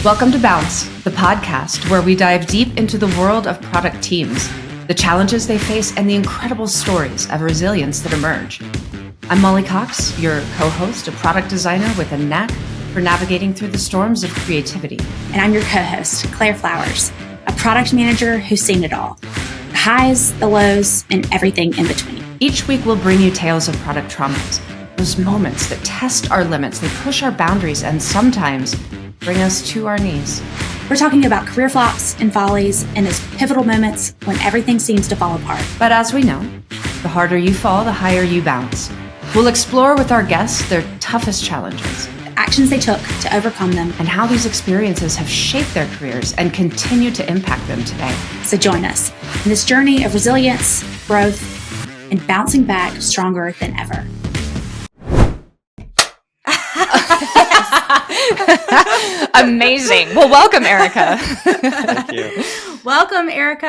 Welcome to Bounce, the podcast where we dive deep into the world of product teams, the challenges they face, and the incredible stories of resilience that emerge. I'm Molly Cox, your co-host, a product designer with a knack for navigating through the storms of creativity. And I'm your co-host, Erika Flowers, a product manager who's seen it all. The highs, the lows, and everything in between. Each week we'll bring you tales of product traumas, those moments that test our limits, they push our boundaries, and sometimes bring us to our knees. We're talking about career flops and follies and those pivotal moments when everything seems to fall apart. But as we know, the harder you fall, the higher you bounce. We'll explore with our guests their toughest challenges, The actions they took to overcome them. and how these experiences have shaped their careers and continue to impact them today. So join us in this journey of resilience, growth, and bouncing back stronger than ever. Amazing. Well, welcome, Erika. Thank you. Welcome, Erika,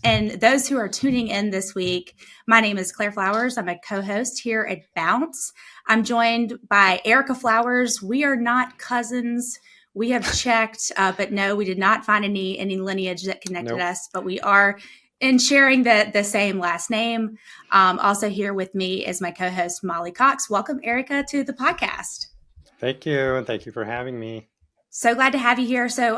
and those who are tuning in this week. My name is Erika Flowers. I'm a co-host here at Bounce. I'm joined by Erika Flowers. We are not cousins. We have checked, but no, we did not find any lineage that connected us, but we are in sharing the same last name. Also here with me is my co-host, Molly Cox. Welcome, Erika, to the podcast. Thank you. And thank you for having me. So glad to have you here. So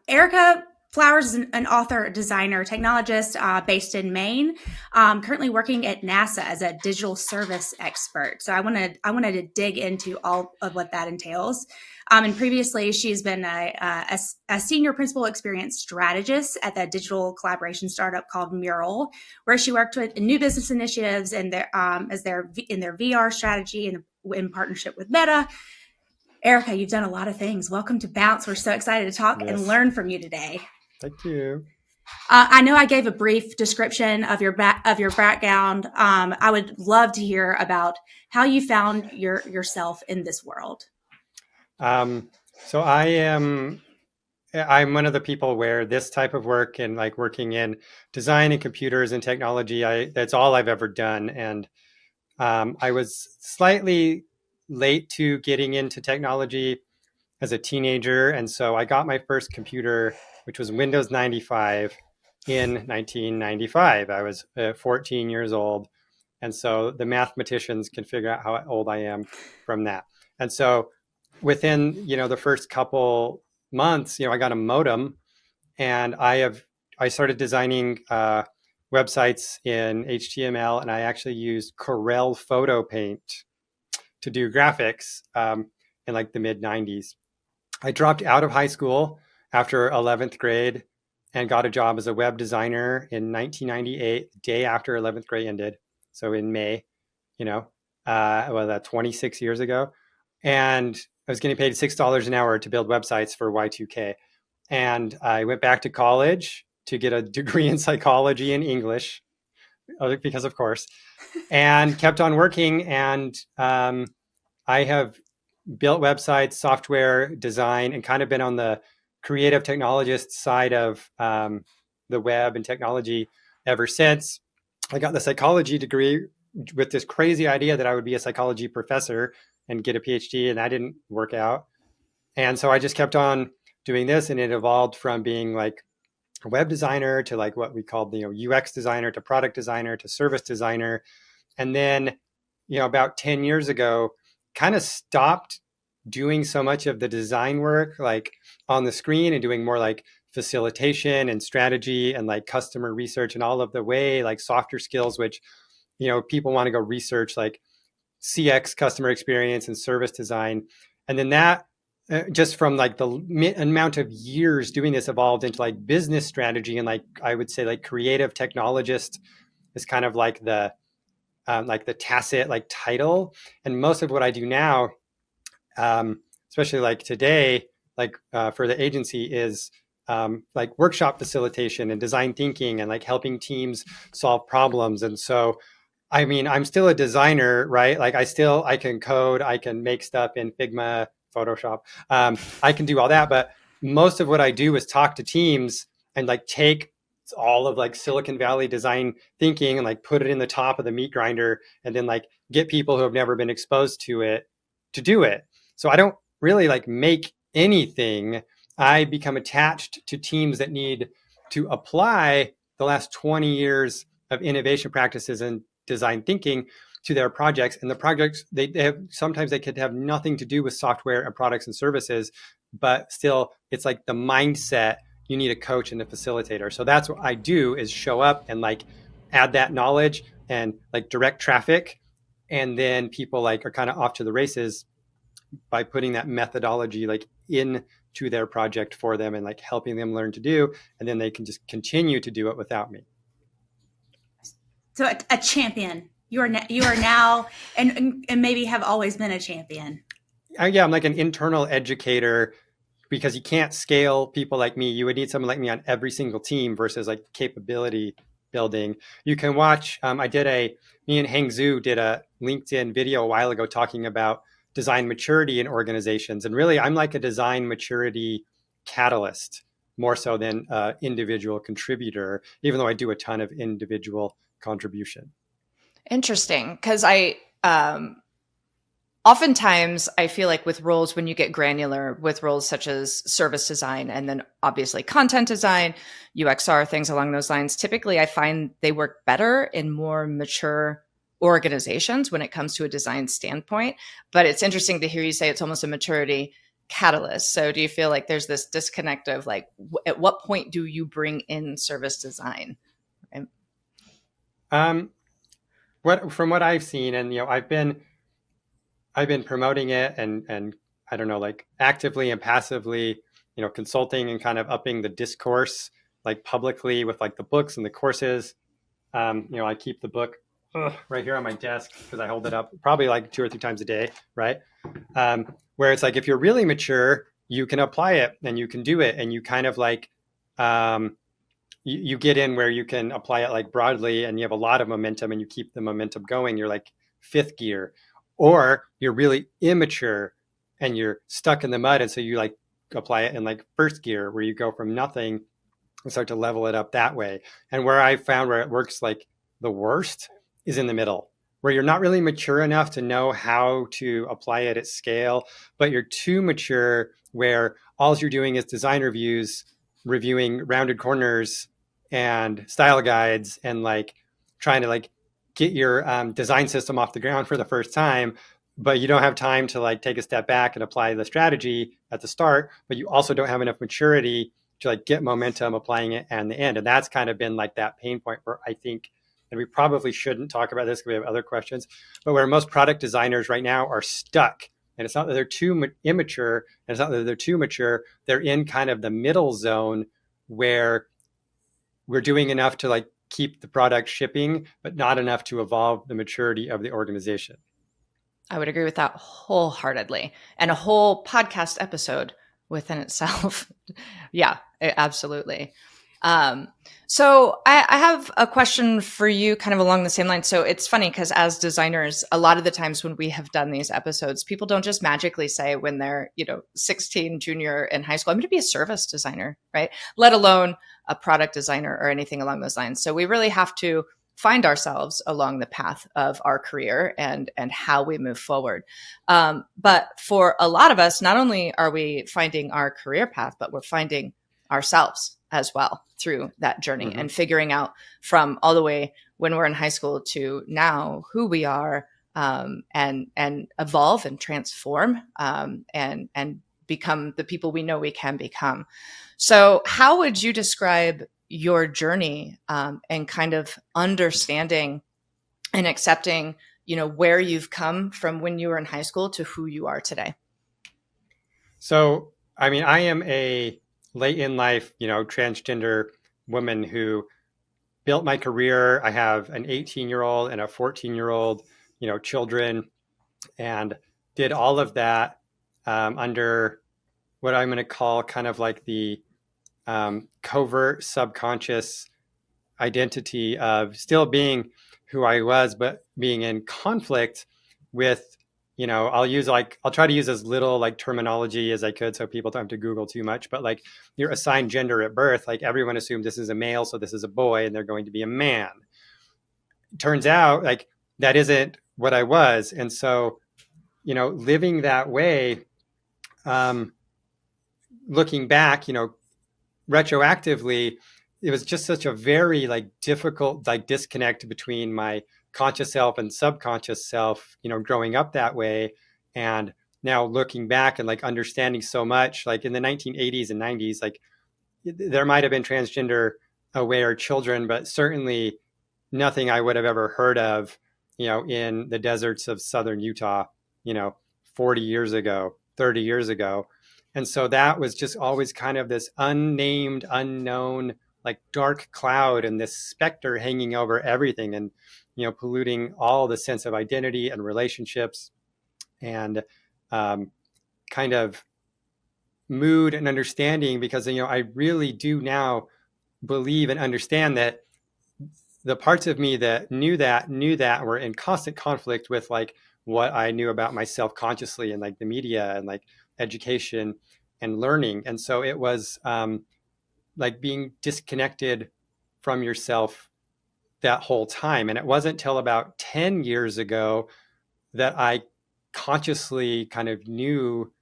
Erika Flowers is an author, designer, technologist based in Maine, currently working at NASA as a digital service expert. So I wanted to dig into all of what that entails. And previously, she's been a senior principal experience strategist at the digital collaboration startup called Mural, where she worked with new business initiatives and their VR strategy and in partnership with Meta. Erika, you've done a lot of things. Welcome to Bounce. We're so excited to talk and learn from you today. Thank you. I know I gave a brief description of your background. I would love to hear about how you found yourself in this world. So I'm one of the people where this type of work and like working in design and computers and technology, that's all I've ever done. And I was slightly late to getting into technology as a teenager. And so I got my first computer, which was Windows 95 in 1995. I was 14 years old. And so the mathematicians can figure out how old I am from that. And so within, the first couple months, I got a modem, and I started designing websites in HTML, and I actually used Corel Photo Paint to do graphics in like the mid 90s. I dropped out of high school after 11th grade and got a job as a web designer in 1998, the day after 11th grade ended. So in May, that 26 years ago. And I was getting paid $6 an hour to build websites for Y2K. And I went back to college to get a degree in psychology and English, because of course, and kept on working. And I have built websites, software design, and kind of been on the creative technologist side of the web and technology ever since. I got the psychology degree with this crazy idea that I would be a psychology professor and get a PhD, and that didn't work out. And so I just kept on doing this, and it evolved from being like a web designer to like what we called UX designer to product designer to service designer. And then, about 10 years ago, kind of stopped doing so much of the design work like on the screen and doing more like facilitation and strategy and like customer research and all of the way like softer skills, which, people want to go research like CX, customer experience, and service design. And then that just from like the amount of years doing this evolved into like business strategy. And like, I would say like creative technologist is kind of like the tacit like title. And most of what I do now, especially like today, like for the agency is like workshop facilitation and design thinking and like helping teams solve problems. And so, I mean, I'm still a designer, right? Like I can code, I can make stuff in Figma, Photoshop. I can do all that, but most of what I do is talk to teams and like take all of like Silicon Valley design thinking and like put it in the top of the meat grinder and then like get people who have never been exposed to it to do it. So I don't really like make anything, I become attached to teams that need to apply the last 20 years of innovation practices and design thinking to their projects. And the projects, they have, sometimes they could have nothing to do with software and products and services, but still it's like the mindset, you need a coach and a facilitator. So that's what I do, is show up and like add that knowledge and like direct traffic. And then people like are kind of off to the races by putting that methodology like into their project for them and like helping them learn to do. And then they can just continue to do it without me. So a champion. You are now, and maybe have always been a champion. Yeah, I'm like an internal educator, because you can't scale people like me. You would need someone like me on every single team versus like capability building. You can watch, me and Heng Zhu did a LinkedIn video a while ago talking about design maturity in organizations. And really, I'm like a design maturity catalyst more so than individual contributor, even though I do a ton of individual contribution. Interesting, because oftentimes I feel like with roles, when you get granular with roles such as service design and then obviously content design, UXR, things along those lines, typically I find they work better in more mature organizations when it comes to a design standpoint. But it's interesting to hear you say it's almost a maturity catalyst. So do you feel like there's this disconnect of like, at what point do you bring in service design? From what I've seen, and I've been promoting it and I don't know, like actively and passively, consulting and kind of upping the discourse like publicly with like the books and the courses. I keep the book right here on my desk because I hold it up probably like 2 or 3 times a day, right? Where it's like, if you're really mature, you can apply it and you can do it, and you kind of like you get in where you can apply it like broadly, and you have a lot of momentum and you keep the momentum going. You're like 5th gear. Or you're really immature and you're stuck in the mud, and so you like apply it in like 1st gear, where you go from nothing and start to level it up that way. And where I found where it works like the worst is in the middle, where you're not really mature enough to know how to apply it at scale, but you're too mature where all you're doing is design reviews, reviewing rounded corners and style guides, and like trying to like get your design system off the ground for the first time, but you don't have time to like take a step back and apply the strategy at the start, but you also don't have enough maturity to like get momentum applying it and the end. And that's kind of been like that pain point where I think, and we probably shouldn't talk about this because we have other questions, but where most product designers right now are stuck. And it's not that they're too immature, and it's not that they're too mature. They're in kind of the middle zone where we're doing enough to like keep the product shipping, but not enough to evolve the maturity of the organization. I would agree with that wholeheartedly, and a whole podcast episode within itself. Yeah, absolutely. So I have a question for you kind of along the same line. So it's funny because as designers, a lot of the times when we have done these episodes, people don't just magically say when they're, 16, junior in high school, I'm going to be a service designer, right? Let alone a product designer or anything along those lines. So we really have to find ourselves along the path of our career and how we move forward. But for a lot of us, not only are we finding our career path, but we're finding ourselves as well through that journey, and figuring out from all the way when we're in high school to now who we are, and evolve and transform, and become the people we know we can become. So how would you describe your journey, and kind of understanding and accepting, where you've come from when you were in high school to who you are today? So, I mean, I am a late in life, transgender woman who built my career. I have an 18-year-old and a 14-year-old, children, and did all of that under what I'm going to call kind of like the covert subconscious identity of still being who I was, but being in conflict with, I'll try to use as little like terminology as I could so people don't have to Google too much, but like your assigned gender at birth, like everyone assumes this is a male, so this is a boy and they're going to be a man. Turns out like that isn't what I was. And so, living that way, looking back, retroactively, it was just such a very like difficult like disconnect between my conscious self and subconscious self, growing up that way. And now looking back and like understanding so much, like in the 1980s and 90s, like there might have been transgender aware children, but certainly nothing I would have ever heard of, in the deserts of southern Utah, 40 years ago, 30 years ago. And so that was just always kind of this unnamed, unknown, like dark cloud and this specter hanging over everything and, polluting all the sense of identity and relationships and kind of mood and understanding, because, I really do now believe and understand that the parts of me that knew that were in constant conflict with like what I knew about myself consciously and like the media and like education and learning. And so it was like being disconnected from yourself that whole time. And it wasn't till about 10 years ago that I consciously kind of knew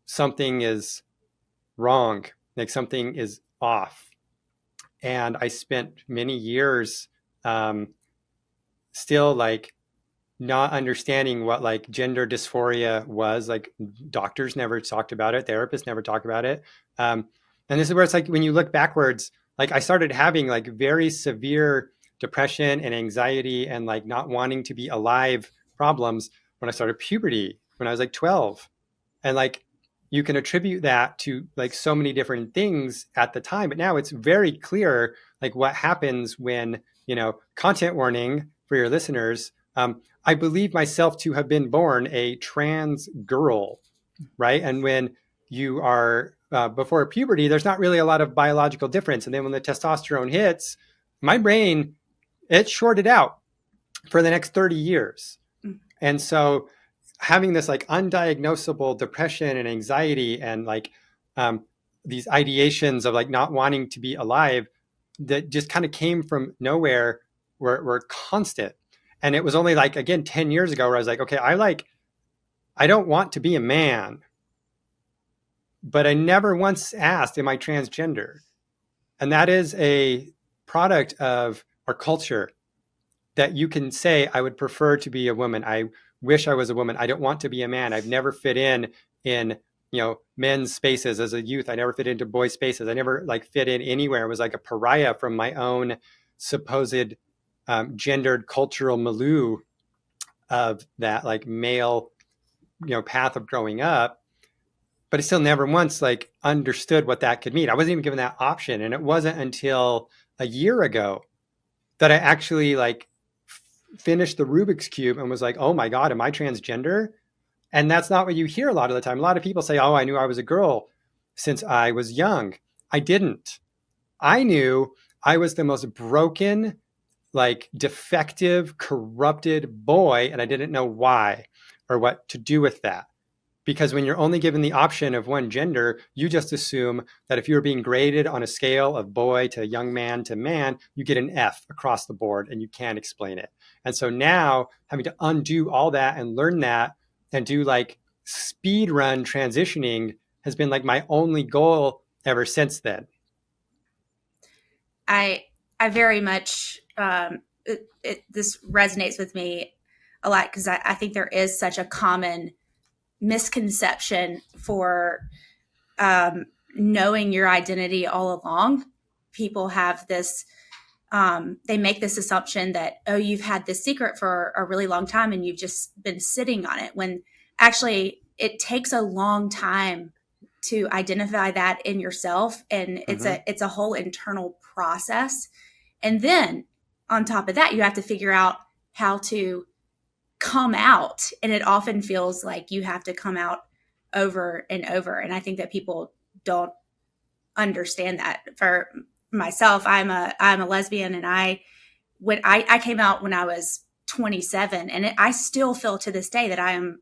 something is wrong, like something is off. And I spent many years still like not understanding what like gender dysphoria was. Like doctors never talked about it, therapists never talked about it. And this is where it's like when you look backwards, like I started having like very severe depression and anxiety and like not wanting to be alive problems when I started puberty when I was like 12. And like you can attribute that to like so many different things at the time, but now it's very clear like what happens when, content warning for your listeners. I believe myself to have been born a trans girl, right? And when you are before puberty, there's not really a lot of biological difference. And then when the testosterone hits, my brain, it shorted out for the next 30 years. And so having this like undiagnosable depression and anxiety and like these ideations of like not wanting to be alive that just kind of came from nowhere were constant. And it was only like, again, 10 years ago where I was like, okay, I don't want to be a man, but I never once asked, am I transgender? And that is a product of our culture that you can say, I would prefer to be a woman. I wish I was a woman. I don't want to be a man. I've never fit in, men's spaces as a youth. I never fit into boys' spaces. I never like fit in anywhere. I was like a pariah from my own supposed gendered cultural milieu of that like male, path of growing up. But I still never once like understood what that could mean. I wasn't even given that option. And it wasn't until a year ago that I actually like finished the Rubik's Cube and was like, oh my God, am I transgender? And that's not what you hear a lot of the time. A lot of people say, oh, I knew I was a girl since I was young. I didn't. I knew I was the most broken, like defective, corrupted boy, and I didn't know why or what to do with that. Because when you're only given the option of one gender, you just assume that if you're being graded on a scale of boy to young man to man, you get an F across the board and you can't explain it. And so now having to undo all that and learn that and do like speed run transitioning has been like my only goal ever since then. I very much, this resonates with me a lot because I think there is such a common misconception for knowing your identity all along. People have this, they make this assumption that, oh, you've had this secret for a really long time and you've just been sitting on it, when actually it takes a long time to identify that in yourself. And it's a whole internal process. And then on top of that, you have to figure out how to come out. And it often feels like you have to come out over and over. And I think that people don't understand that. For myself, I'm a lesbian, and I came out when I was 27, and I still feel to this day that I am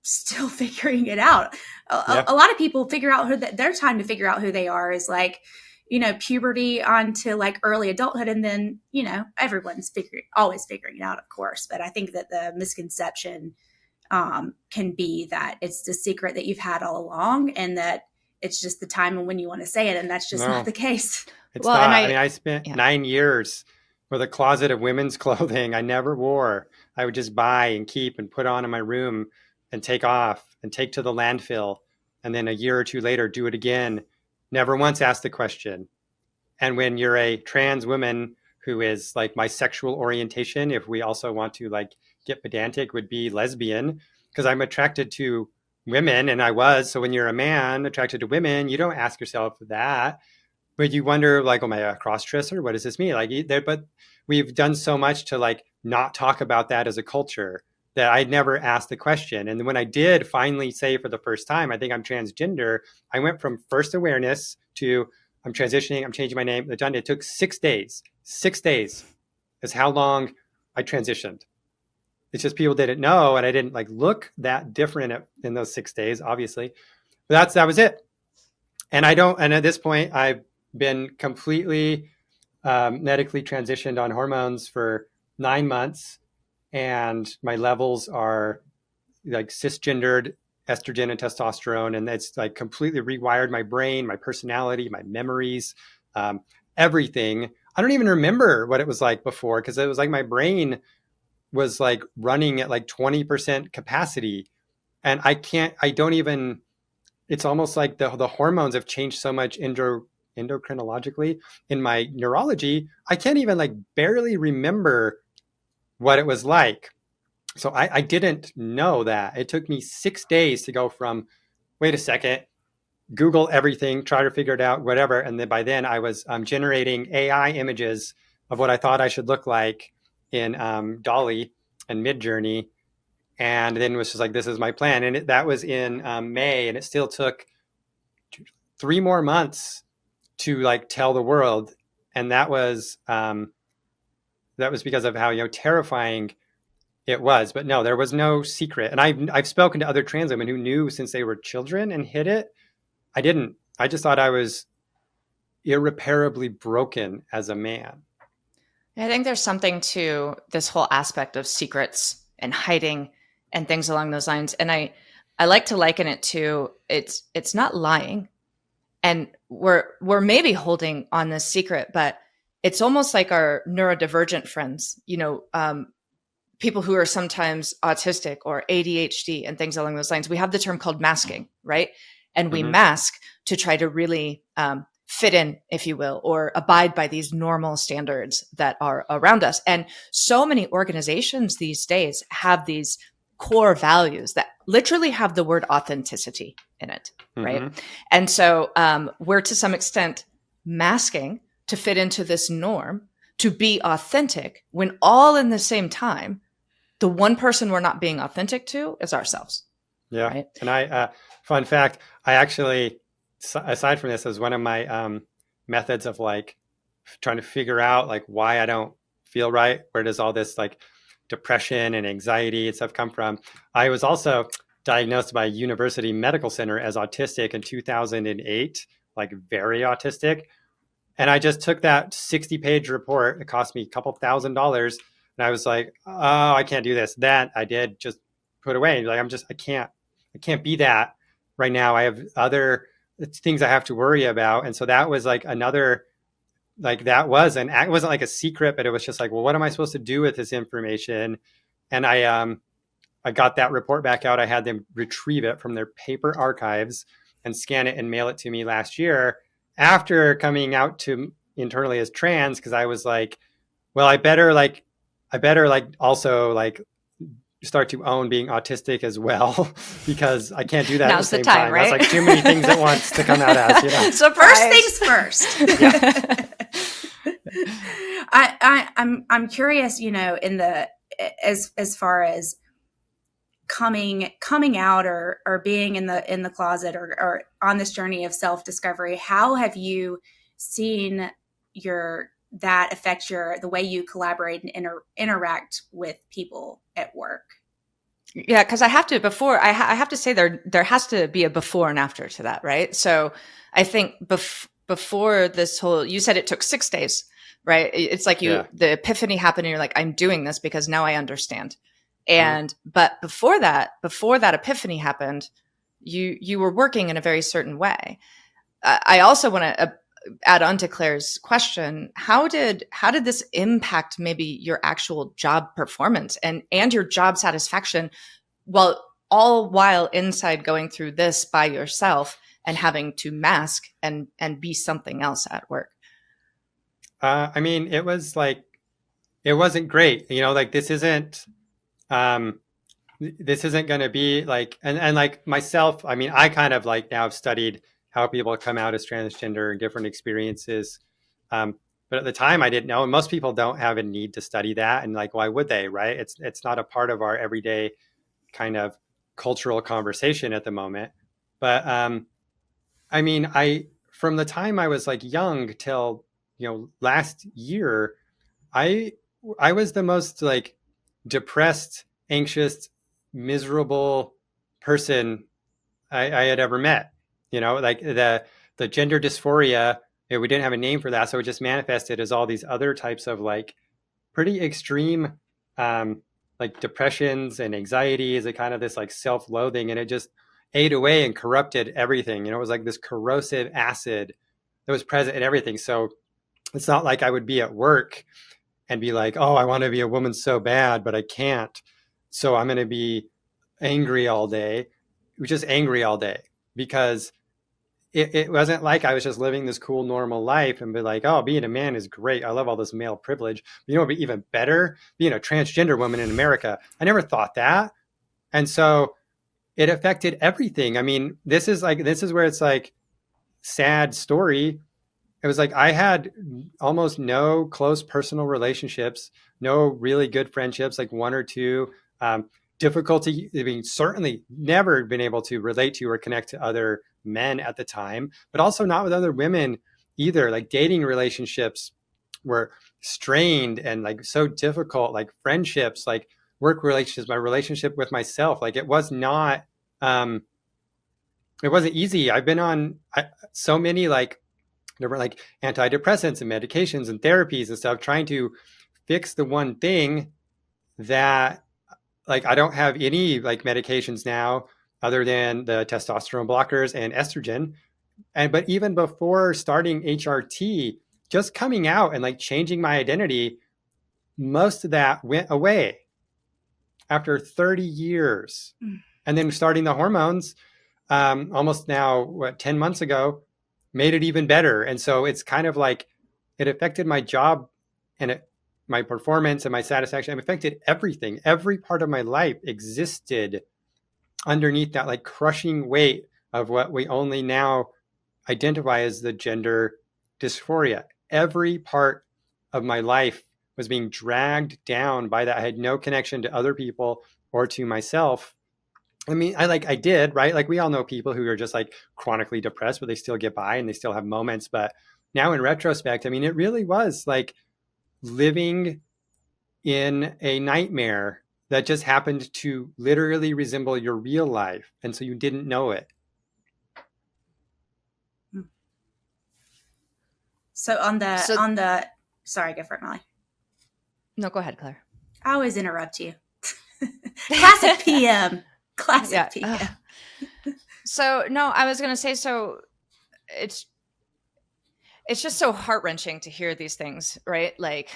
still figuring it out. A lot of people figure out their time to figure out who they are is like, puberty onto like early adulthood. And then, everyone's always figuring it out, of course. But I think that the misconception can be that it's the secret that you've had all along, and that it's just the time and when you want to say it. And that's just No. not the case. It's Well, not. and I mean, I spent 9 years with a closet of women's clothing I never wore. I would just buy and keep and put on in my room and take off and take to the landfill. And then a year or two later, do it again. Never once asked the question. And when you're a trans woman who is like my sexual orientation, if we also want to like get pedantic, would be lesbian, because I'm attracted to women and I was. So when you're a man attracted to women, you don't ask yourself that. But you wonder, like, am I a cross-dresser? What does this mean? Like, but we've done so much to like not talk about that as a culture that I never asked the question. And when I did finally say for the first time, I think I'm transgender, I went from first awareness to I'm transitioning, I'm changing my name. It took 6 days. 6 days is how long I transitioned. It's just people didn't know, and I didn't like look that different in those 6 days, obviously. But that was it. And at this point, I've been completely medically transitioned on hormones for 9 months, and my levels are like cisgendered estrogen and testosterone, and it's like completely rewired my brain, my personality, my memories, everything. I don't even remember what it was like before, because it was like my brain was like running at like 20% capacity, and I don't even. It's almost like the hormones have changed so much endocrinologically in my neurology. I can't even like barely remember what it was like. So I didn't know that. It took me 6 days to go from, wait a second, Google everything, try to figure it out, whatever. And then by then I was generating AI images of what I thought I should look like in Dolly and Midjourney. And then it was just like, this is my plan. And that was in May, and it still took 3 more months to like tell the world. And that was because of how, terrifying it was. But no, there was no secret. And I've spoken to other trans women who knew since they were children and hid it. I didn't. I just thought I was irreparably broken as a man. I think there's something to this whole aspect of secrets and hiding and things along those lines. And I like to liken it to it's not lying. And we're maybe holding on this secret, but it's almost like our neurodivergent friends, people who are sometimes autistic or ADHD and things along those lines. We have the term called masking, right? And we mask to try to really fit in, if you will, or abide by these normal standards that are around us. And so many organizations these days have these core values that literally have the word authenticity in it, right? And so we're to some extent masking to fit into this norm, to be authentic, when all in the same time, the one person we're not being authentic to is ourselves. Yeah. Right? And fun fact, I actually, aside from this, as one of my methods of like trying to figure out like why I don't feel right, where does all this like depression and anxiety and stuff come from? I was also diagnosed by University Medical Center as autistic in 2008, like very autistic. And I just took that 60-page report. It cost me a couple $1,000s. And I was like, oh, I can't do this. That I did just put away. Like, I can't be that right now. I have other things I have to worry about. And so that was like another, like that was, and it wasn't like a secret, but it was just like, well, what am I supposed to do with this information? And I got that report back out. I had them retrieve it from their paper archives and scan it and mail it to me last year after coming out to internally as trans. Cause I was like, well, I better also like start to own being autistic as well, because I can't do that Now's at the same the time, time. right? That's like too many things at once to come out as, So first things first. Yeah. I'm curious, in the as far as coming out or being in the closet or on this journey of self-discovery, how have you seen that affect the way you collaborate and interact with people at work? Yeah, because I have to say there has to be a before and after to that, right? So I think before this whole, you said it took 6 days, right? It's like the epiphany happened and you're like, I'm doing this because now I understand. And, but before that epiphany happened, you were working in a very certain way. I also want to add on to Claire's question. How did this impact maybe your actual job performance and your job satisfaction, all while inside going through this by yourself and having to mask and be something else at work? I mean, it wasn't great. Like this isn't going to be like, and like myself, I mean, I kind of like now have studied how people come out as transgender and different experiences. But at the time I didn't know, and most people don't have a need to study that. And like, why would they, right? It's not a part of our everyday kind of cultural conversation at the moment. But I mean, from the time I was like young till, last year, I was the most like depressed, anxious, miserable person I had ever met. Like the gender dysphoria, we didn't have a name for that, so it just manifested as all these other types of like pretty extreme like depressions and anxieties and kind of this like self-loathing, and it just ate away and corrupted everything. It was like this corrosive acid that was present in everything. So it's not like I would be at work and be like, oh, I want to be a woman so bad, but I can't. So I'm going to be angry all day. It was just angry all day because it wasn't like I was just living this cool, normal life and be like, oh, being a man is great. I love all this male privilege. But it'd be even better being a transgender woman in America. I never thought that. And so it affected everything. I mean, this is where it's like sad story. It was like I had almost no close personal relationships, no really good friendships, like one or two. Difficulty, I mean, certainly never been able to relate to or connect to other men at the time, but also not with other women either. Like dating relationships were strained and like so difficult, like friendships, like work relationships, my relationship with myself. Like it was not, it wasn't easy. I've been on so many like different like antidepressants and medications and therapies and stuff, trying to fix the one thing that like I don't have any like medications now other than the testosterone blockers and estrogen. But even before starting HRT, just coming out and like changing my identity, most of that went away after 30 years. And then starting the hormones almost now, 10 months ago, made it even better. And so it's kind of like it affected my job and my performance and my satisfaction. It affected everything. Every part of my life existed underneath that like crushing weight of what we only now identify as the gender dysphoria. Every part of my life was being dragged down by that. I had no connection to other people or to myself. I mean, I did, right? Like we all know people who are just like chronically depressed, but they still get by and they still have moments. But now in retrospect, I mean, it really was like living in a nightmare that just happened to literally resemble your real life. And so you didn't know it. So sorry, go for it, Molly. No, go ahead, Claire. I always interrupt you. Classic PM. Classic PM. So no, I was going to say, so it's just so heart-wrenching to hear these things, right? Like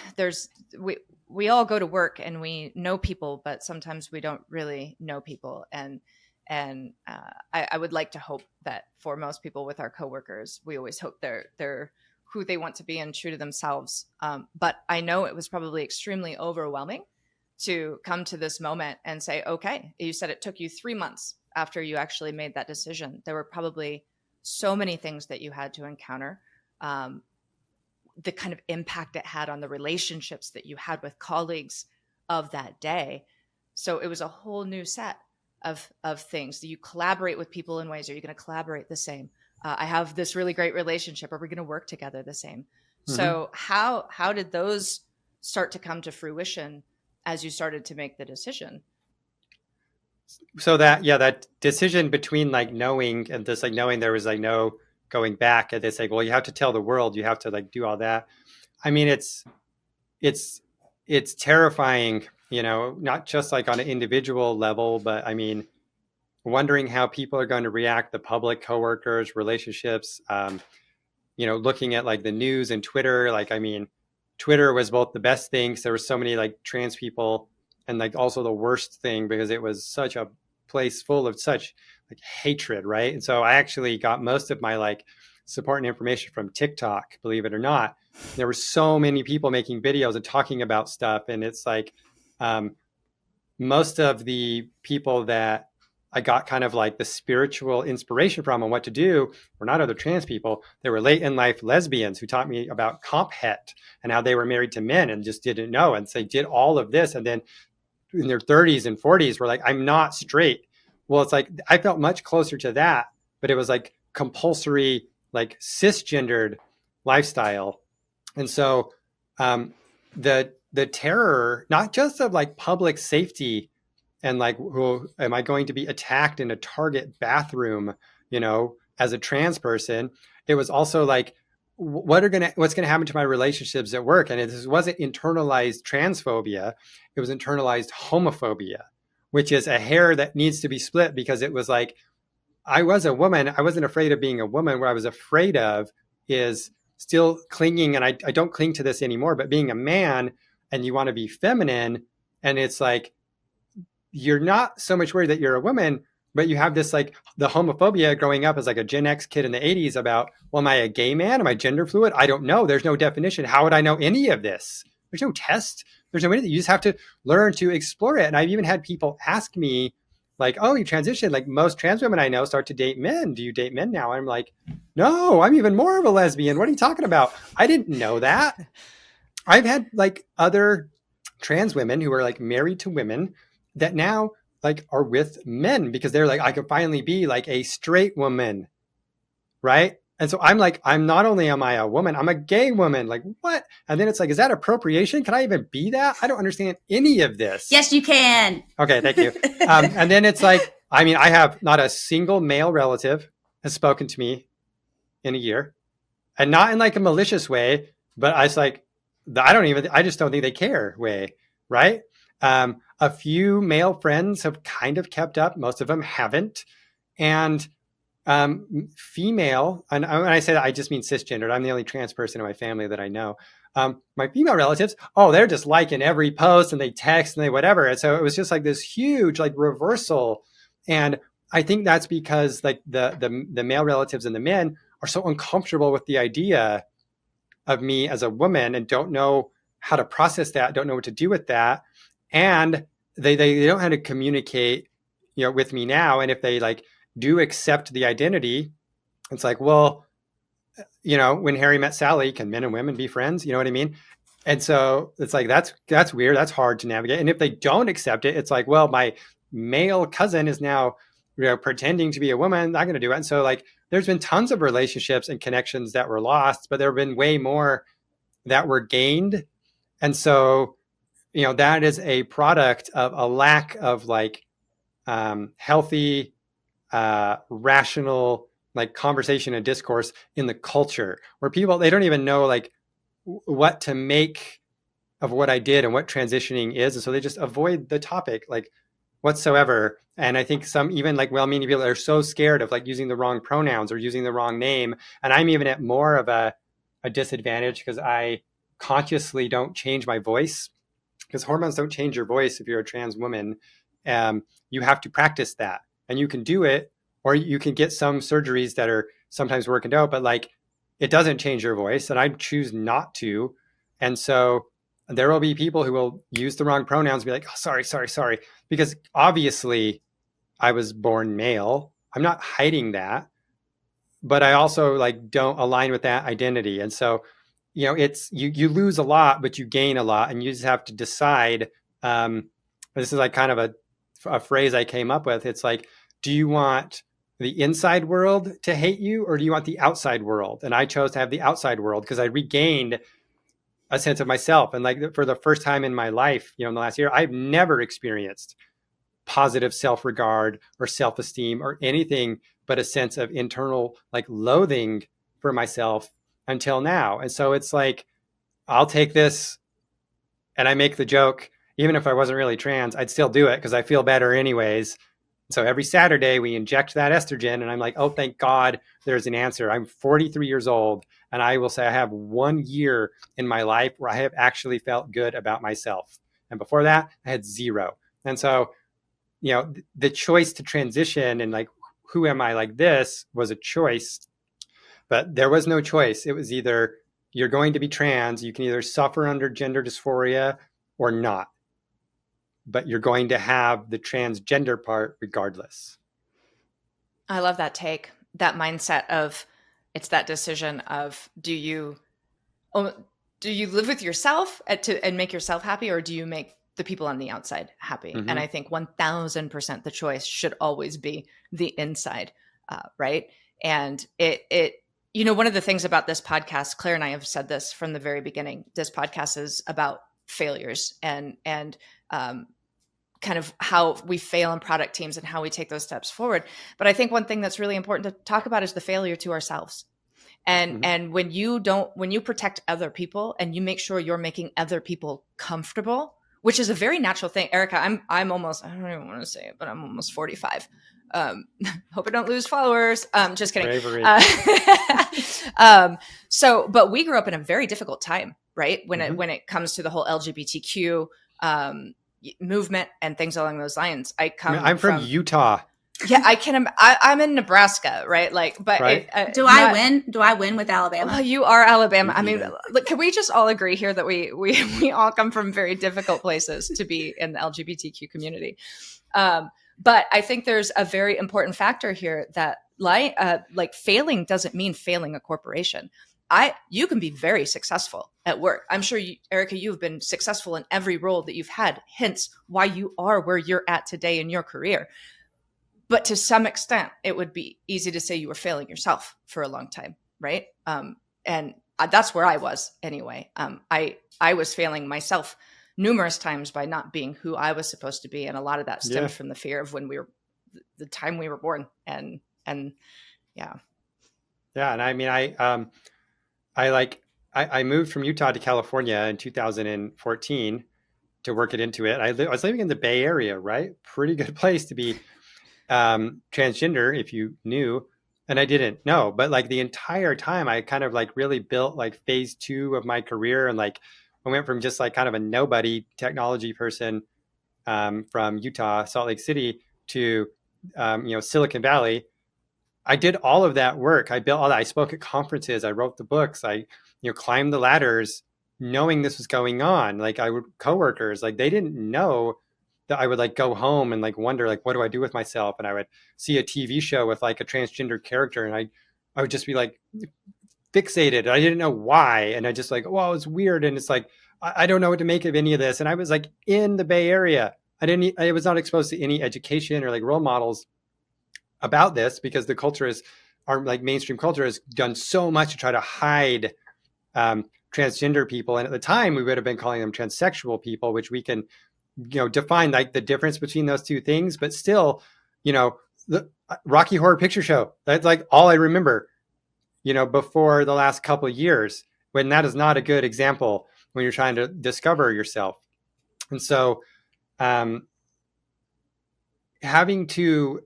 we all go to work and we know people, but sometimes we don't really know people. And I would like to hope that for most people with our coworkers, we always hope they're who they want to be and true to themselves. But I know it was probably extremely overwhelming to come to this moment and say, okay, you said it took you 3 months after you actually made that decision. There were probably so many things that you had to encounter. The kind of impact it had on the relationships that you had with colleagues of that day. So it was a whole new set of things. Do you collaborate with people in ways? Are you going to collaborate the same? I have this really great relationship. Are we going to work together the same? Mm-hmm. So how did those start to come to fruition as you started to make the decision? So that decision between like knowing and this like knowing there was like no going back, and it's like, well, you have to tell the world, you have to like do all that. I mean, it's terrifying, not just like on an individual level, but I mean, wondering how people are going to react, the public, coworkers, relationships, looking at like the news and Twitter. Like, I mean, Twitter was both the best thing, 'cause there were so many like trans people, and like also the worst thing because it was such a place full of such like hatred, right? And so I actually got most of my like support and information from TikTok, believe it or not. There were so many people making videos and talking about stuff, and it's like most of the people that I got kind of like the spiritual inspiration from on what to do were not other trans people. They were late in life lesbians who taught me about comp het and how they were married to men and just didn't know. And so they did all of this. And then in their 30s and 40s were like, I'm not straight. Well, it's like, I felt much closer to that, but it was like compulsory, like cisgendered lifestyle. And so the terror, not just of like public safety and like, who am I going to be attacked in a Target bathroom, as a trans person? It was also like, what's going to happen to my relationships at work? And it wasn't internalized transphobia. It was internalized homophobia, which is a hair that needs to be split, because it was like, I was a woman. I wasn't afraid of being a woman. What I was afraid of is still clinging, and I don't cling to this anymore, but being a man and you want to be feminine. And it's like, you're not so much worried that you're a woman, but you have this like the homophobia growing up as like a Gen X kid in the 80s about, well, am I a gay man? Am I gender fluid? I don't know. There's no definition. How would I know any of this? There's no test. There's no anything. You just have to learn to explore it. And I've even had people ask me like, oh, you transitioned. Like most trans women I know start to date men. Do you date men now? I'm like, no, I'm even more of a lesbian. What are you talking about? I didn't know that. I've had like other trans women who are like married to women that now like are with men because they're like, I could finally be like a straight woman. Right. And so I'm like, I'm not only am I a woman, I'm a gay woman. Like what? And then it's like, is that appropriation? Can I even be that? I don't understand any of this. Yes, you can. Okay. Thank you. And then it's like, I mean, I have not a single male relative has spoken to me in a year, and not in like a malicious way, but I was like, I just don't think they care way. Right. A few male friends have kind of kept up. Most of them haven't. And female, and when I say that, I just mean cisgendered. I'm the only trans person in my family that I know. My female relatives, they're just liking every post and they text and they whatever. And so it was just like this huge like reversal. And I think that's because like the male relatives and the men are so uncomfortable with the idea of me as a woman and don't know how to process that, don't know what to do with that. And they don't know how to communicate, with me now. And if they like do accept the identity, it's like, well, when Harry met Sally, can men and women be friends? You know what I mean? And so it's like, that's weird. That's hard to navigate. And if they don't accept it, it's like, well, my male cousin is now, pretending to be a woman. I'm going to do it. And so like, there's been tons of relationships and connections that were lost, but there have been way more that were gained. And so, that is a product of a lack of like healthy, rational, like conversation and discourse in the culture, where people, they don't even know like what to make of what I did and what transitioning is. And so they just avoid the topic like whatsoever. And I think some even like well-meaning people are so scared of like using the wrong pronouns or using the wrong name. And I'm even at more of a disadvantage because I consciously don't change my voice, because hormones don't change your voice if you're a trans woman. You have to practice that, and you can do it, or you can get some surgeries that are sometimes working out, but like it doesn't change your voice, and I choose not to. And so there will be people who will use the wrong pronouns and be like, oh, sorry, because obviously I was born male. I'm not hiding that, but I also like don't align with that identity. And so, it's, you lose a lot, but you gain a lot, and you just have to decide. This is like kind of a phrase I came up with. It's like, do you want the inside world to hate you, or do you want the outside world? And I chose to have the outside world because I regained a sense of myself. And like for the first time in my life, in the last year, I've never experienced positive self-regard or self-esteem or anything but a sense of internal like loathing for myself until now. And so it's like, I'll take this, and I make the joke, even if I wasn't really trans, I'd still do it because I feel better anyways. So every Saturday we inject that estrogen, and I'm like, oh, thank God there's an answer. I'm 43 years old, and I will say I have 1 year in my life where I have actually felt good about myself. And before that, I had 0. And so, the choice to transition and like, who am I like this was a choice, but there was no choice. It was either you're going to be trans, you can either suffer under gender dysphoria or not, but you're going to have the transgender part regardless. I love that take, that mindset of, it's that decision of, do you live with yourself and make yourself happy, or do you make the people on the outside happy? Mm-hmm. And I think 1000% the choice should always be the inside, right? And one of the things about this podcast, Claire and I have said this from the very beginning, this podcast is about failures and kind of how we fail in product teams and how we take those steps forward. But I think one thing that's really important to talk about is the failure to ourselves. And when you protect other people and you make sure you're making other people comfortable, which is a very natural thing. Erika, I'm almost, I don't even want to say it, but I'm almost 45. Hope I don't lose followers. Just kidding. Bravery. But we grew up in a very difficult time, right? When it comes to the whole LGBTQ movement and things along those lines. I'm from Utah. Yeah, I'm in Nebraska, right? Right? Do I win? Do I win with Alabama? Well, you are Alabama. I mean, look, can we just all agree here that we all come from very difficult places to be in the LGBTQ community? But I think there's a very important factor here that failing doesn't mean failing a corporation. You can be very successful at work. I'm sure Erika, you've been successful in every role that you've had, hence why you are where you're at today in your career. But to some extent, it would be easy to say you were failing yourself for a long time, right? And that's where I was anyway. I was failing myself numerous times by not being who I was supposed to be. And a lot of that stemmed from the fear of the time we were born. And yeah. Yeah. And I mean, I moved from Utah to California in 2014 to work at Intuit. I was living in the Bay Area, right? Pretty good place to be transgender, if you knew. And I didn't know, but like the entire time I kind of like really built like phase 2 of my career. And like, I went from just like kind of a nobody technology person from Utah, Salt Lake City to, Silicon Valley. I did all of that work. I built all that. I spoke at conferences. I wrote the books. I, climbed the ladders knowing this was going on. Like coworkers, like they didn't know that I would like go home and like wonder, like, what do I do with myself? And I would see a TV show with like a transgender character and I would just be like fixated. I didn't know why. And I just like, well, it's weird. And it's like, I don't know what to make of any of this. And I was like in the Bay Area. I was not exposed to any education or like role models about this because the culture our like mainstream culture has done so much to try to hide transgender people. And at the time we would have been calling them transsexual people, which we can, define like the difference between those two things, but still, the Rocky Horror Picture Show, that's like all I remember, before the last couple of years, when that is not a good example when you're trying to discover yourself. And so having to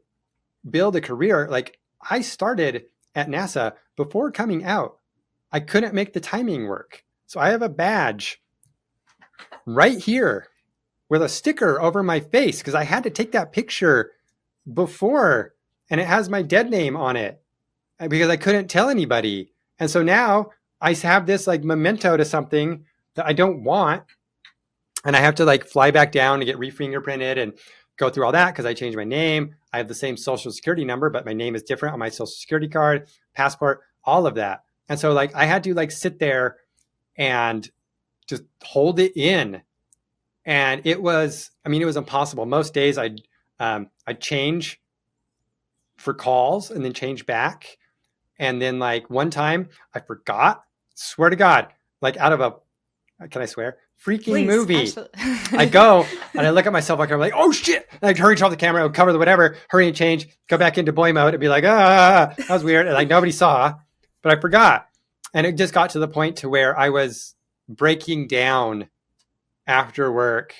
build a career, like I started at NASA before coming out. I couldn't make the timing work. So I have a badge right here with a sticker over my face because I had to take that picture before, and it has my dead name on it because I couldn't tell anybody. And so now I have this like memento to something that I don't want. And I have to like fly back down to get re-fingerprinted and go through all that because I changed my name. I have the same social security number, but my name is different on my social security card, passport, all of that. And so like I had to like sit there and just hold it in. And it was impossible. Most days I'd change for calls and then change back. And then like one time I forgot, swear to God, like out of can I swear? Freaking movie. I go and I look at myself like I'm like, oh shit. And I'd hurry to the camera, cover the whatever, hurry and change, go back into boy mode and be like, that was weird. And like nobody saw, but I forgot. And it just got to the point to where I was breaking down after work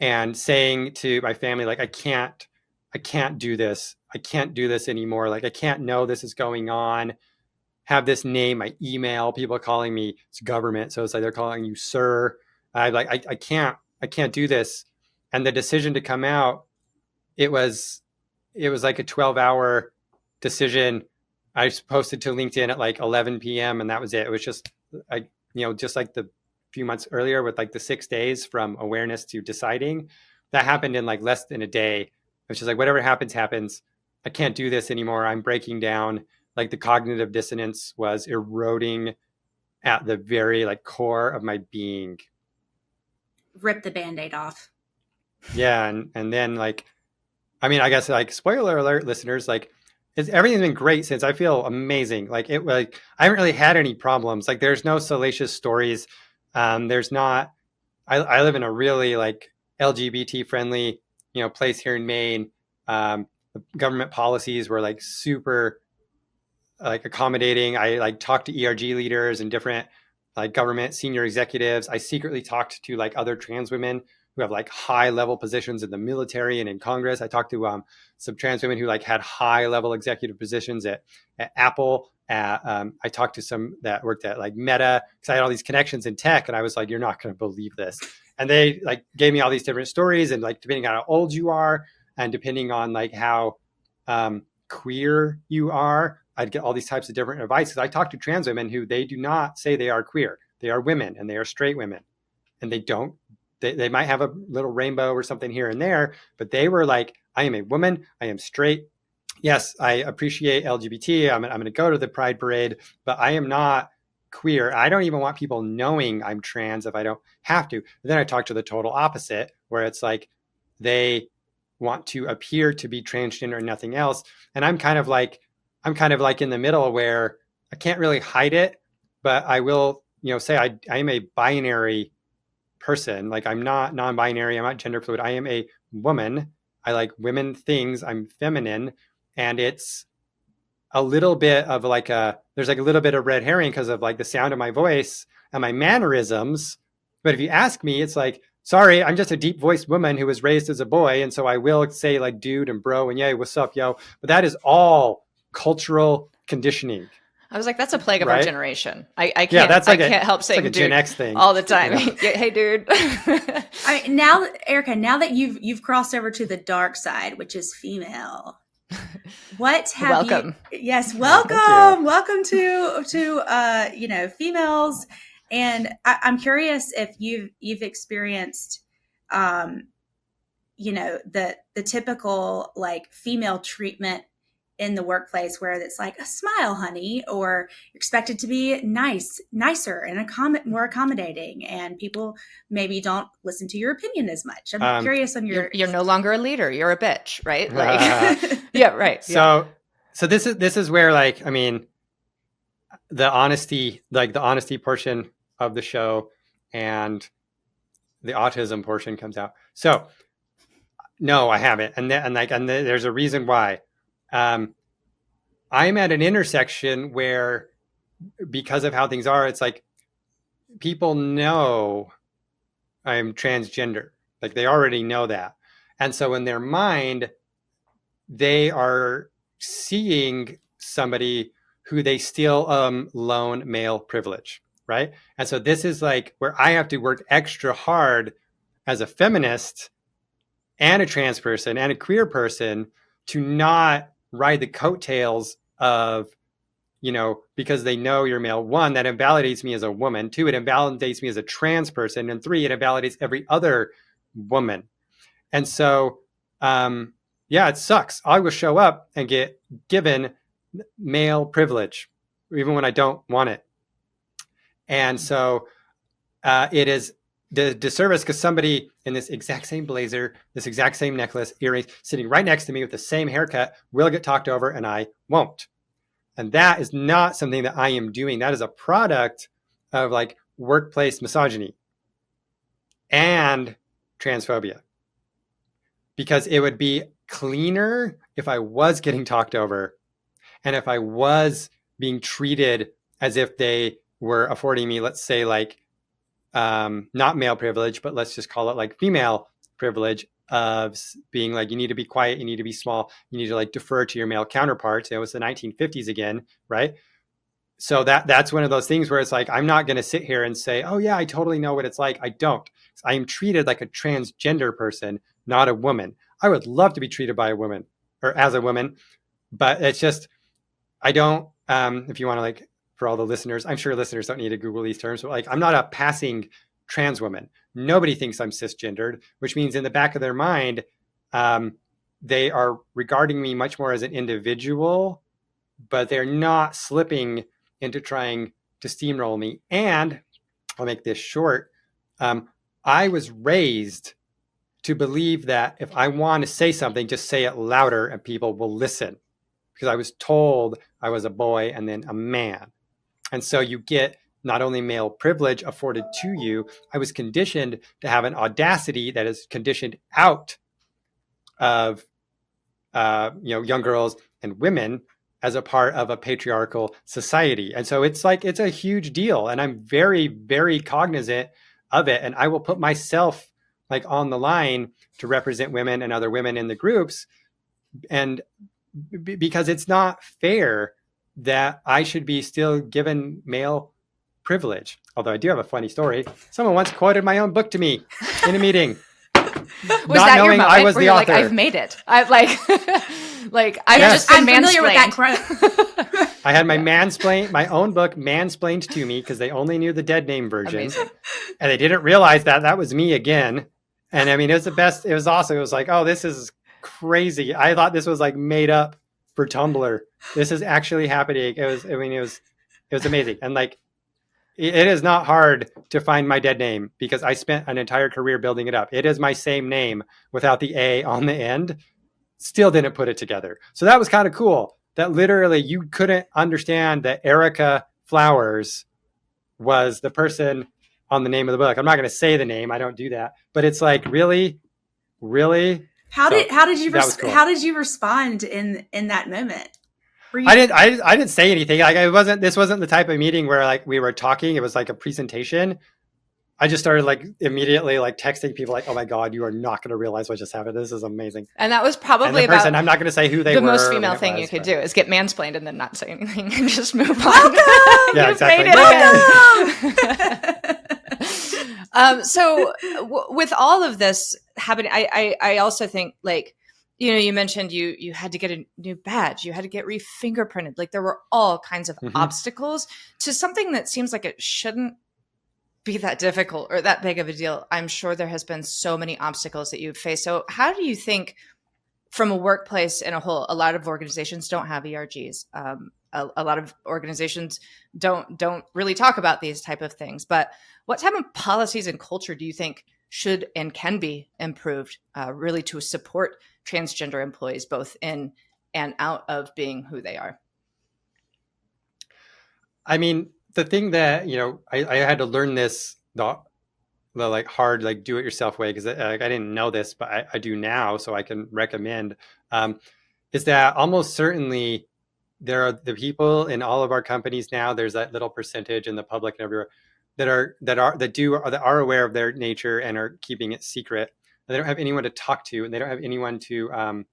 and saying to my family, like, I can't I can't do this. I can't do this anymore. Like, I can't know this is going on. Have this name, my email, people calling me, it's government. So it's like, they're calling you sir. I can't do this. And the decision to come out, it was like a 12-hour decision. I posted to LinkedIn at like 11 p.m. and that was it. It was just just like the few months earlier with like the 6 days from awareness to deciding, that happened in like less than a day. It's just like, whatever happens, happens. I can't do this anymore. I'm breaking down. Like, the cognitive dissonance was eroding at the very like core of my being. Rip the Band-Aid off. Yeah. And then like, I mean, I guess like, spoiler alert, listeners, like, everything's been great since. I feel amazing. Like, I haven't really had any problems. Like, there's no salacious stories. There's not, I live in a really like LGBT friendly, place here in Maine. The government policies were like super like accommodating. I like talked to ERG leaders and different like government senior executives. I secretly talked to like other trans women who have like high level positions in the military and in Congress. I talked to some trans women who like had high level executive positions at Apple. I talked to some that worked at like Meta, because I had all these connections in tech, and I was like, you're not going to believe this. And they like gave me all these different stories, and like, depending on how old you are and depending on like how queer you are, I'd get all these types of different advice. Because I talked to trans women who they do not say they are queer. They are women, and they are straight women, and they might have a little rainbow or something here and there, but they were like, I am a woman. I am straight. Yes, I appreciate LGBT. I'm going to go to the Pride Parade, but I am not queer. I don't even want people knowing I'm trans if I don't have to. But then I talked to the total opposite, where it's like they want to appear to be transgender and nothing else. And I'm kind of like in the middle, where I can't really hide it, but I will, say I am a binary person. Like, I'm not non-binary. I'm not gender fluid. I am a woman. I like women things. I'm feminine. And it's a little bit of like there's like a little bit of red herring because of like the sound of my voice and my mannerisms. But if you ask me, it's like, sorry, I'm just a deep voiced woman who was raised as a boy. And so I will say like dude and bro and yay, what's up, yo? But that is all cultural conditioning. I was like, that's a plague of right? our generation. I can't. Yeah, that's like I can't help saying like a Gen X thing all the time. Hey, dude. Now, Erika, now that you've crossed over to the dark side, which is female, what have welcome. You? Yes, welcome to females. And I'm curious if you've experienced, the typical like female treatment in the workplace, where it's like, a smile, honey, or you're expected to be nicer and more accommodating, and people maybe don't listen to your opinion as much. I'm curious on your. You're no longer a leader. You're a bitch, right? Like, yeah, right. So this is where, like, I mean, the honesty portion of the show and the autism portion comes out. So no, I haven't, and there's a reason why. I'm at an intersection where, because of how things are, it's like people know I'm transgender. Like, they already know that. And so in their mind, they are seeing somebody who they still loan male privilege, right? And so this is like where I have to work extra hard as a feminist and a trans person and a queer person to not ride the coattails of, because they know you're male. One, that invalidates me as a woman. Two, it invalidates me as a trans person. And three, it invalidates every other woman. And so, it sucks. I will show up and get given male privilege, even when I don't want it. And so it is the disservice, because somebody in this exact same blazer, this exact same necklace, earrings, sitting right next to me with the same haircut will get talked over, and I won't. And that is not something that I am doing. That is a product of like workplace misogyny and transphobia. Because it would be cleaner if I was getting talked over, and if I was being treated as if they were affording me, let's say, like, not male privilege, but let's just call it like female privilege, of being like, you need to be quiet, you need to be small, you need to like defer to your male counterparts. It was the 1950s again, right? So that's one of those things where it's like, I'm not going to sit here and say, oh yeah, I totally know what it's like. I don't. I am treated like a transgender person, not a woman. I would love to be treated by a woman or as a woman, but it's just, I don't, if you want to like, for all the listeners, I'm sure listeners don't need to Google these terms, but like, I'm not a passing trans woman. Nobody thinks I'm cisgendered, which means in the back of their mind, they are regarding me much more as an individual, but they're not slipping into trying to steamroll me. And I'll make this short. I was raised to believe that if I want to say something, just say it louder and people will listen, because I was told I was a boy and then a man. And so you get not only male privilege afforded to you, I was conditioned to have an audacity that is conditioned out of young girls and women as a part of a patriarchal society. And so it's like, it's a huge deal. And I'm very, very cognizant of it. And I will put myself like on the line to represent women and other women in the groups. And because it's not fair that I should be still given male privilege. Although I do have a funny story. Someone once quoted my own book to me in a meeting. Was that your moment I was where the you're author. like, I've made it? I've like, I've just been I'm familiar with that mansplained. quote. I had my own book mansplained to me because they only knew the dead name version. Amazing. And they didn't realize that was me again. And I mean, it was the best. It was awesome. It was like, oh, this is crazy. I thought this was like made up for Tumblr. This is actually happening. It was amazing. And like, it is not hard to find my dead name because I spent an entire career building it up. It is my same name without the A on the end. Still didn't put it together. So that was kind of cool that literally you couldn't understand that Erika Flowers was the person on the name of the book. I'm not going to say the name. I don't do that. But it's like, really? How did you Cool. respond in that moment? I didn't say anything. Like this wasn't the type of meeting where like we were talking. It was like a presentation. I just started like immediately like texting people like, oh my God, you are not going to realize what just happened. This is amazing. And that was probably and the person, I'm not going to say who they the were. most female thing you could do is get mansplained and then not say anything and just move on. Welcome! Yeah, exactly. So with all of this happening, I also think like, you mentioned you had to get a new badge, you had to get re-fingerprinted. Like there were all kinds of obstacles to something that seems like it shouldn't be that difficult or that big of a deal. I'm sure there has been so many obstacles that you've faced. So how do you think from a workplace in a whole, a lot of organizations don't have ERGs. A lot of organizations don't really talk about these type of things, but what type of policies and culture do you think should and can be improved really to support transgender employees both in and out of being who they are? I mean, the thing that, I had to learn this the like hard, like do it yourself way, because I didn't know this, but I do now, so I can recommend, is that almost certainly there are the people in all of our companies now, there's that little percentage in the public and everywhere that are aware of their nature and are keeping it secret. They don't have anyone to talk to, and they don't have anyone to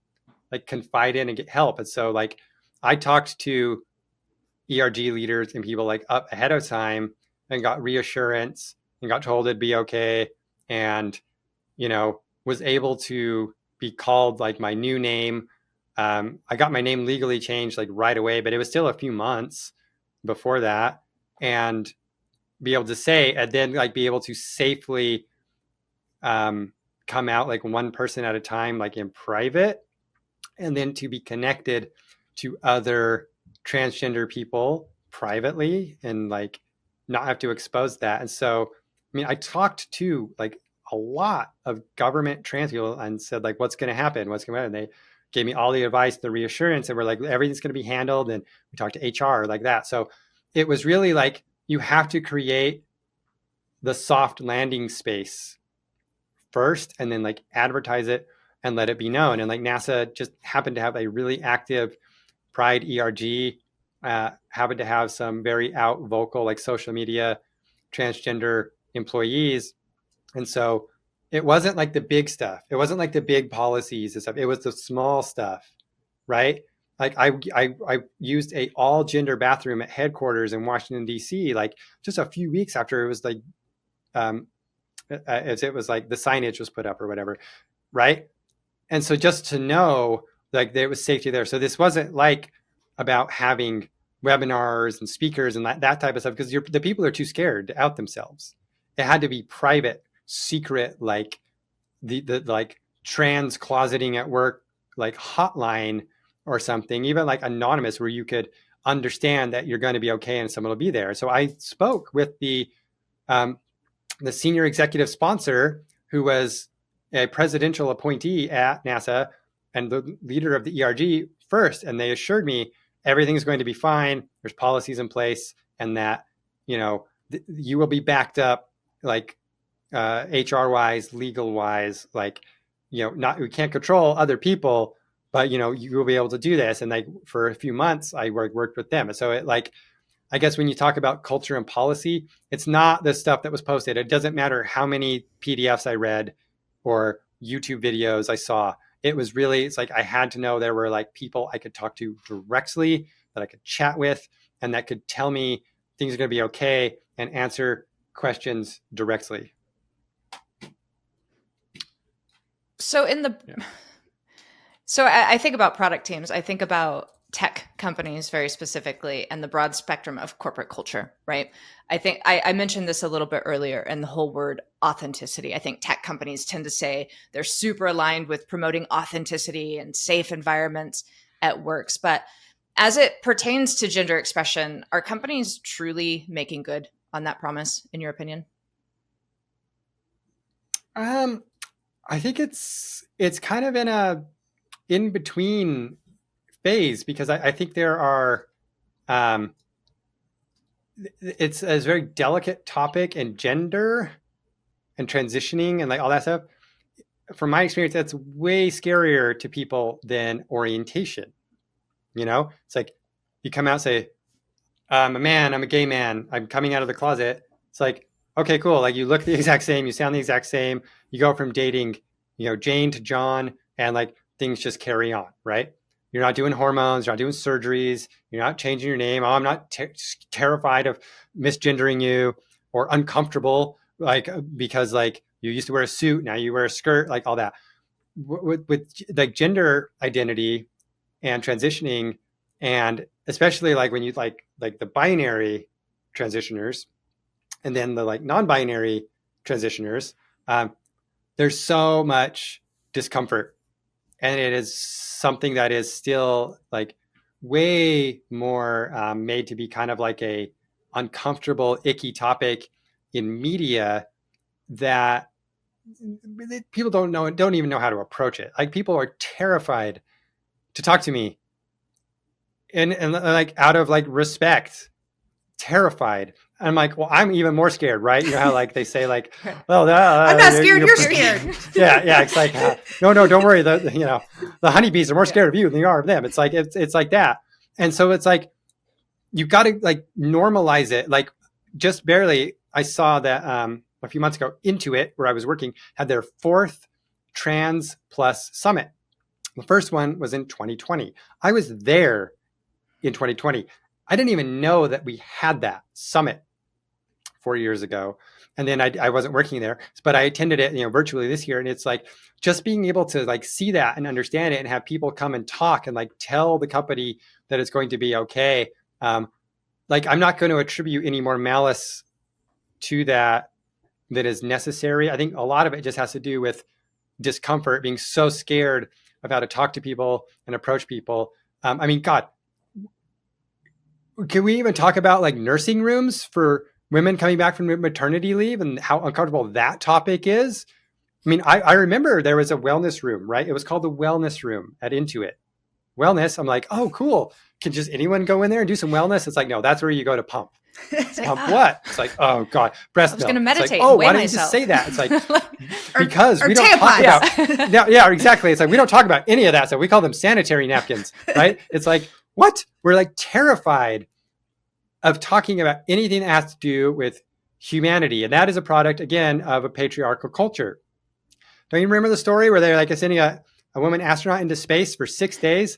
like confide in and get help. And so like I talked to ERG leaders and people like up ahead of time and got reassurance and got told it'd be okay, and was able to be called like my new name. I got my name legally changed like right away, but it was still a few months before that, and be able to say, and then like be able to safely come out like one person at a time, like in private, and then to be connected to other transgender people privately and like not have to expose that. And so, I mean, I talked to like a lot of government trans people and said like, what's going to happen? And they gave me all the advice, the reassurance, and we're like, everything's going to be handled. And we talked to HR like that. So it was really like, you have to create the soft landing space first and then like advertise it and let it be known. And like NASA just happened to have a really active Pride ERG, happened to have some very out vocal like social media transgender employees. And so it wasn't like the big stuff. It wasn't like the big policies and stuff. It was the small stuff, right? Like I used a all gender bathroom at headquarters in Washington, D.C., like just a few weeks after it was like, as it was like the signage was put up or whatever, right? And so just to know like there was safety there. So this wasn't like about having webinars and speakers and that type of stuff, because the people are too scared to out themselves. It had to be private, secret, like the like trans closeting at work, like hotline or something, even like anonymous, where you could understand that you're going to be okay and someone will be there. So I spoke with the senior executive sponsor, who was a presidential appointee at NASA and the leader of the ERG first, and they assured me everything's going to be fine. There's policies in place, and that, you know, you will be backed up, like HR wise, legal wise, like, you know, we can't control other people, but, you know, you will be able to do this. And like for a few months, I worked with them. So it, like, I guess when you talk about culture and policy, it's not the stuff that was posted. It doesn't matter how many PDFs I read or YouTube videos I saw. It was really, it's like I had to know there were like people I could talk to directly, that I could chat with, and that could tell me things are going to be okay and answer questions directly. So so I think about product teams. I think about tech companies very specifically, and the broad spectrum of corporate culture, right? I think I mentioned this a little bit earlier, and the whole word authenticity. I think tech companies tend to say they're super aligned with promoting authenticity and safe environments at works. But as it pertains to gender expression, are companies truly making good on that promise, in your opinion? I think it's kind of in a in between phase, because I think there are it's a very delicate topic, and gender and transitioning and like all that stuff, from my experience, that's way scarier to people than orientation. You know, it's like you come out and say, I'm a man, I'm a gay man, I'm coming out of the closet. It's like, okay, cool. Like you look the exact same, you sound the exact same. You go from dating, you know, Jane to John, and like things just carry on, right? You're not doing hormones, you're not doing surgeries, you're not changing your name. Oh, I'm not terrified of misgendering you or uncomfortable, like because like you used to wear a suit, now you wear a skirt, like all that. With like gender identity and transitioning, and especially like when you like the binary transitioners, and then the like non-binary transitioners, there's so much discomfort, and it is something that is still like way more made to be kind of like a uncomfortable, icky topic in media, that people don't even know how to approach it. Like people are terrified to talk to me, and like out of like respect, terrified. And I'm like, well, I'm even more scared, right? You know how like they say like, well, I'm not scared, you're scared. Yeah. It's like, no, don't worry. The honeybees are more scared of you than you are of them. It's like, it's like that. And so it's like, you got to like normalize it. Like just barely, I saw that a few months ago, Intuit, where I was working, had their 4th Trans Plus Summit. The first one was in 2020. I was there in 2020. I didn't even know that we had that summit 4 years ago. And then I wasn't working there, but I attended it, you know, virtually this year. And it's like, just being able to like see that and understand it, and have people come and talk and like tell the company that it's going to be okay. Like I'm not going to attribute any more malice to that than is necessary. I think a lot of it just has to do with discomfort, being so scared of how to talk to people and approach people. I mean, God, can we even talk about like nursing rooms for women coming back from maternity leave and how uncomfortable that topic is? I mean, I remember there was a wellness room, right? It was called the wellness room at Intuit. Wellness. I'm like, oh, cool. Can just anyone go in there and do some wellness? It's like, no, that's where you go to pump. Pump what? It's like, oh God, breast milk. I was going to meditate. Like, oh, why don't you myself. just say that? It's like, because or we don't tampons. talk about, yeah, exactly. It's like, we don't talk about any of that stuff. We call them sanitary napkins, right? It's like, what? We're like terrified of talking about anything that has to do with humanity. And that is a product, again, of a patriarchal culture. don't you remember the story where they're like sending a woman astronaut into space for 6 days?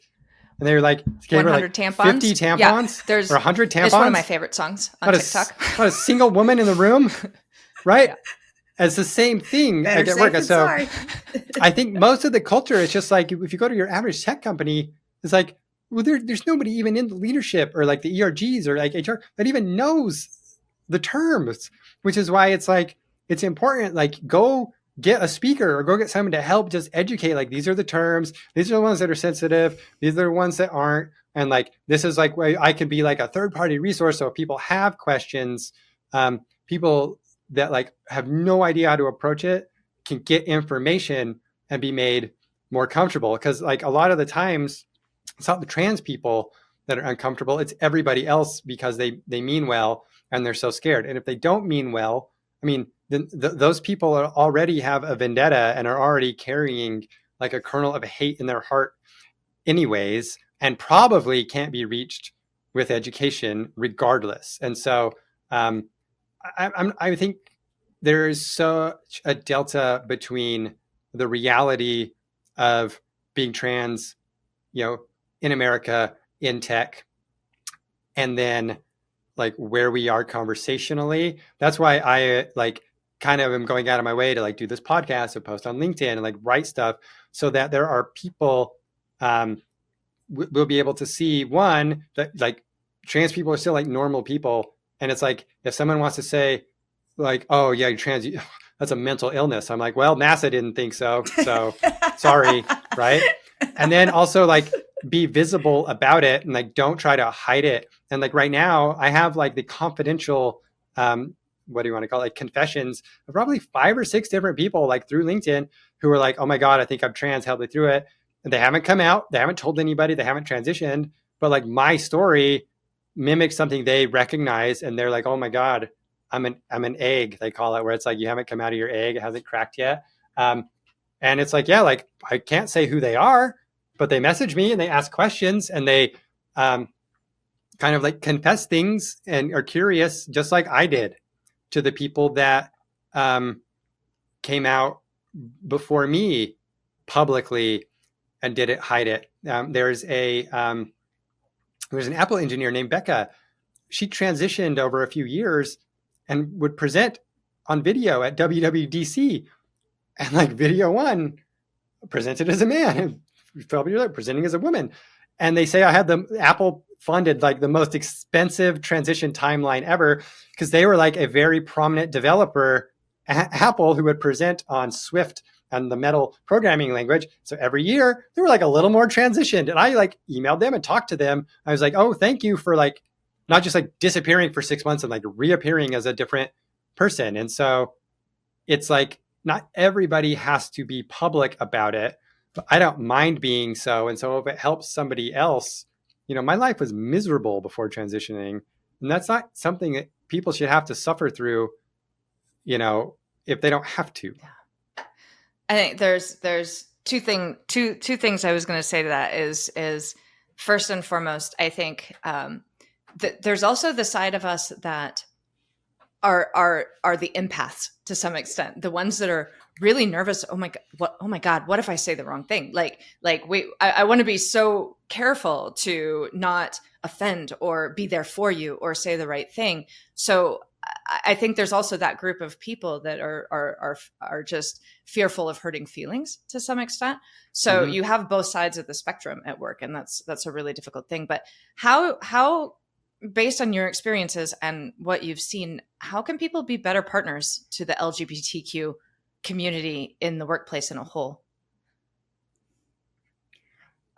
And they were like, 100 tampons. 50 tampons, Yeah, or 100 tampons. It's one of my favorite songs on TikTok. Not a single woman in the room, right? Yeah. It's the same thing. Better safe than So sorry. I think most of the culture is just like, if you go to your average tech company, it's like, well, there's nobody even in the leadership or like the ERGs or like HR that even knows the terms, which is why it's like, it's important, like go get a speaker or go get someone to help just educate, like, these are the terms, these are the ones that are sensitive, these are the ones that aren't. And like, this is like where I could be like a third party resource. So if people have questions, people that like have no idea how to approach it can get information and be made more comfortable. Because like a lot of the times, it's not the trans people that are uncomfortable, it's everybody else, because they mean well and they're so scared. And if they don't mean well, I mean, those people already have a vendetta and are already carrying like a kernel of hate in their heart anyways, and probably can't be reached with education regardless. And so I think there is such a delta between the reality of being trans, in America, in tech, and then like where we are conversationally. That's why I like kind of am going out of my way to like do this podcast and post on LinkedIn and like write stuff so that there are people we'll be able to see, one, that like trans people are still like normal people. And it's like, if someone wants to say like, oh yeah, you're trans, that's a mental illness. I'm like, well, NASA didn't think so. So sorry. Right. And then also like be visible about it and like, don't try to hide it. And like right now I have like the confidential, what do you want to call it? Like confessions of probably 5 or 6 different people like through LinkedIn who are like, oh my God, I think I'm trans, help me through it. And they haven't come out, they haven't told anybody, they haven't transitioned, but like my story mimics something they recognize. And they're like, oh my God, I'm an egg, they call it, where it's like, you haven't come out of your egg, it hasn't cracked yet. And it's like, yeah, like I can't say who they are, but they message me and they ask questions and they kind of like confess things and are curious, just like I did to the people that came out before me publicly and didn't hide it. There's an Apple engineer named Becca. She transitioned over a few years and would present on video at WWDC. And like video one presented as a man and probably presenting as a woman. And they say I had the Apple funded like the most expensive transition timeline ever because they were like a very prominent developer at Apple who would present on Swift and the Metal programming language. So every year they were like a little more transitioned. And I like emailed them and talked to them. I was like, oh, thank you for like not just like disappearing for 6 months and like reappearing as a different person. And so it's like not everybody has to be public about it, but I don't mind being so. And so if it helps somebody else, my life was miserable before transitioning. And that's not something that people should have to suffer through, if they don't have to. Yeah. I think there's two things I was going to say to that is first and foremost, I think there's also the side of us that are the empaths to some extent, the ones that are really nervous. Oh my God, what if I say the wrong thing? I want to be so careful to not offend or be there for you or say the right thing. So I think there's also that group of people that are just fearful of hurting feelings to some extent. So you have both sides of the spectrum at work, and that's a really difficult thing. But how based on your experiences and what you've seen, how can people be better partners to the LGBTQ community in the workplace in a whole?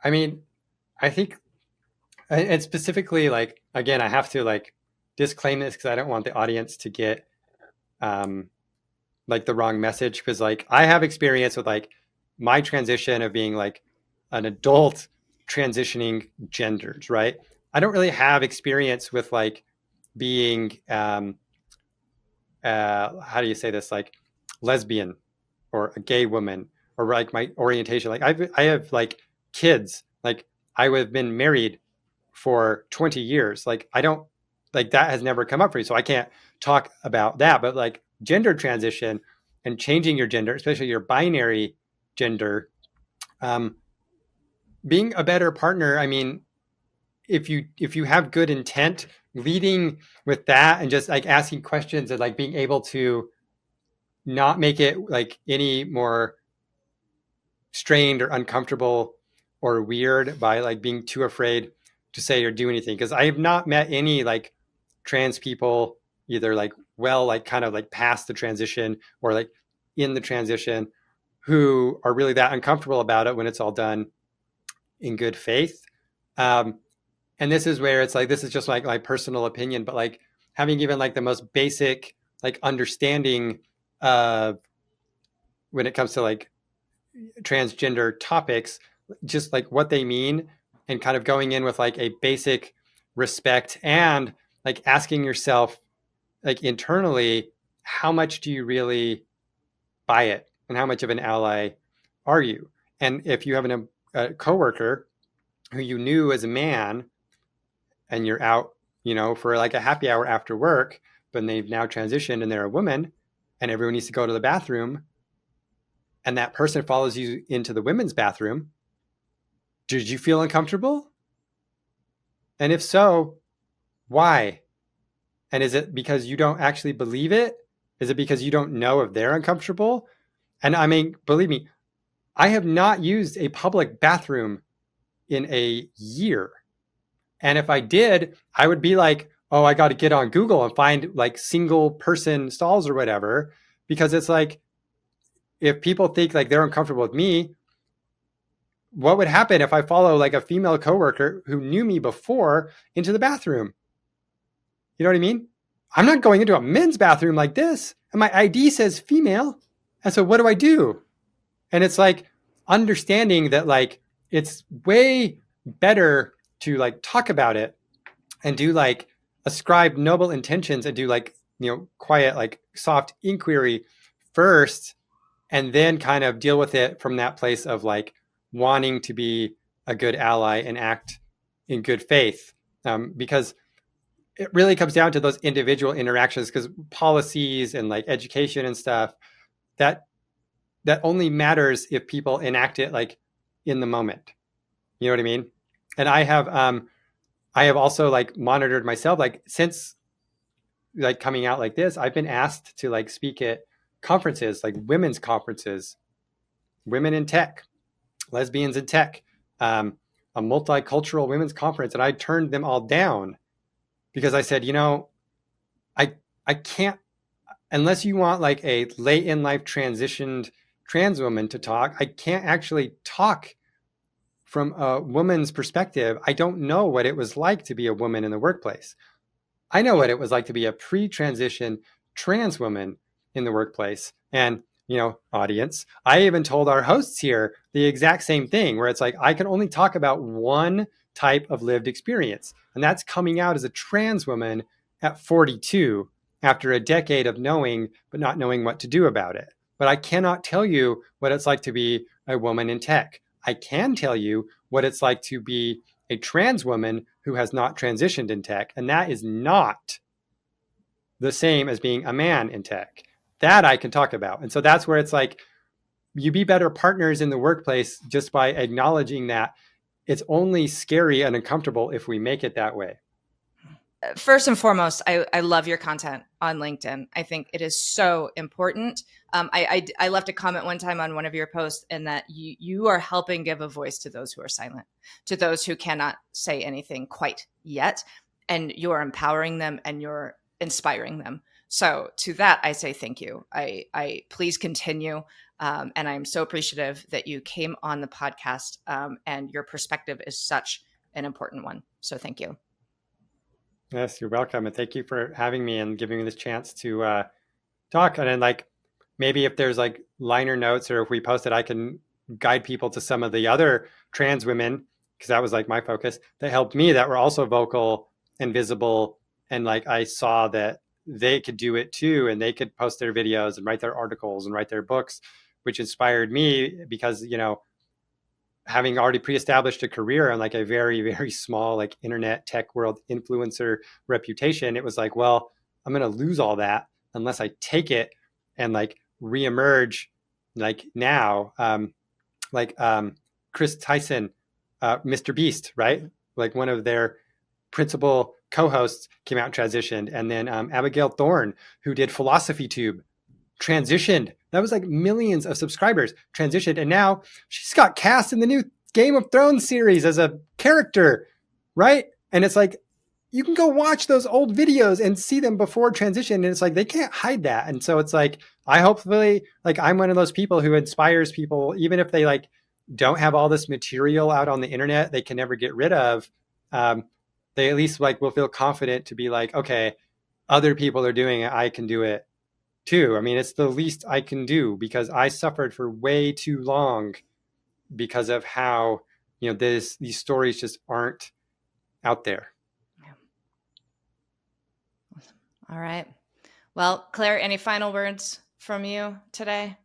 I mean, I think, and specifically, like, again, I have to like disclaim this because I don't want the audience to get like the wrong message. Because like I have experience with like my transition of being like an adult transitioning genders, right? I don't really have experience with like being, how do you say this? Like lesbian or a gay woman or like my orientation. Like I have like kids, like I have been married for 20 years. Like I don't, like that has never come up for me. So I can't talk about that, but like gender transition and changing your gender, especially your binary gender, being a better partner, I mean, if you have good intent, leading with that and just like asking questions and like being able to not make it like any more strained or uncomfortable or weird by like being too afraid to say or do anything. Because I have not met any like trans people either like like kind of like past the transition or like in the transition who are really that uncomfortable about it when it's all done in good faith. And this is where it's like, this is just like my personal opinion, but like having even like the most basic like understanding when it comes to like transgender topics, just like what they mean, and kind of going in with like a basic respect and like asking yourself like internally, how much do you really buy it and how much of an ally are you? And if you have a coworker who you knew as a man and you're out, for like a happy hour after work, but they've now transitioned and they're a woman and everyone needs to go to the bathroom, and that person follows you into the women's bathroom, did you feel uncomfortable? And if so, why? And is it because you don't actually believe it? Is it because you don't know if they're uncomfortable? And I mean, believe me, I have not used a public bathroom in a year. And if I did, I would be like, oh, I got to get on Google and find like single person stalls or whatever, because it's like, if people think like they're uncomfortable with me, what would happen if I follow like a female coworker who knew me before into the bathroom? You know what I mean? I'm not going into a men's bathroom like this, and my ID says female. And so what do I do? And it's like understanding that like it's way better to like talk about it and do like ascribe noble intentions and do like, quiet, like soft inquiry first, and then kind of deal with it from that place of like wanting to be a good ally and act in good faith. Because it really comes down to those individual interactions, because policies and like education and stuff, that only matters if people enact it like in the moment. You know what I mean? And I have also like monitored myself, like since like coming out like this, I've been asked to like speak at conferences, like women's conferences, women in tech, lesbians in tech, a multicultural women's conference. And I turned them all down because I said, I can't, unless you want like a late in life transitioned trans woman to talk, I can't actually talk from a woman's perspective. I don't know what it was like to be a woman in the workplace. I know what it was like to be a pre-transition trans woman in the workplace. And, audience, I even told our hosts here the exact same thing, where it's like, I can only talk about one type of lived experience. And that's coming out as a trans woman at 42 after a decade of knowing, but not knowing what to do about it. But I cannot tell you what it's like to be a woman in tech. I can tell you what it's like to be a trans woman who has not transitioned in tech. And that is not the same as being a man in tech. That I can talk about. And so that's where it's like, you be better partners in the workplace just by acknowledging that it's only scary and uncomfortable if we make it that way. First and foremost, I love your content on LinkedIn. I think it is so important. I left a comment one time on one of your posts, in that you are helping give a voice to those who are silent, to those who cannot say anything quite yet, and you're empowering them and you're inspiring them. So to that, I say thank you. I please continue. And I'm so appreciative that you came on the podcast, and your perspective is such an important one. So thank you. Yes, you're welcome. And thank you for having me and giving me this chance to talk. And then like, maybe if there's like liner notes, or if we post it, I can guide people to some of the other trans women, because that was like my focus, that helped me, that were also vocal and visible. And like, I saw that they could do it too. And they could post their videos and write their articles and write their books, which inspired me because, having already pre-established a career on like a very, very small, like internet tech world influencer reputation, it was like, well, I'm going to lose all that unless I take it and like reemerge like now, Chris Tyson, Mr. Beast, right? Like one of their principal co-hosts came out and transitioned. And then Abigail Thorne, who did Philosophy Tube, transitioned. That was like millions of subscribers, transitioned. And now she's got cast in the new Game of Thrones series as a character, right? And it's like, you can go watch those old videos and see them before transition. And it's like, they can't hide that. And so it's like, I hopefully, like, I'm one of those people who inspires people, even if they like don't have all this material out on the internet they can never get rid of. They at least like will feel confident to be like, okay, other people are doing it, I can do it too. I mean, it's the least I can do, because I suffered for way too long because of how, you know, these stories just aren't out there. All right. Well, Claire, any final words from you today?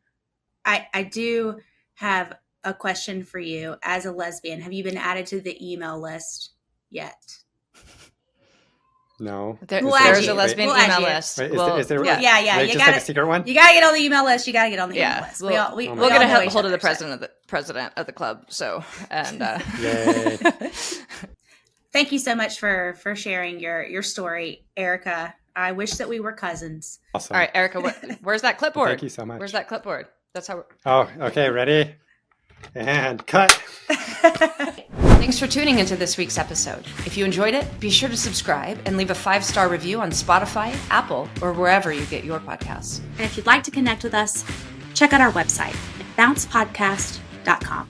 I do have a question for you. As a lesbian, have you been added to the email list yet? No. There's a lesbian email list. Wait, is there yeah. You just gotta, like a secret one? You gotta get on the email list. You gotta get on the email list. We'll get a hold of the president of the club. So, and Yay. Thank you so much for sharing your story, Erika. I wish that we were cousins. Awesome. All right, Erika, where's that clipboard? Thank you so much. Where's that clipboard? That's how. Oh, okay. Ready? And cut. Thanks for tuning into this week's episode. If you enjoyed it, be sure to subscribe and leave a 5-star review on Spotify, Apple, or wherever you get your podcasts. And if you'd like to connect with us, check out our website at bouncepodcast.com.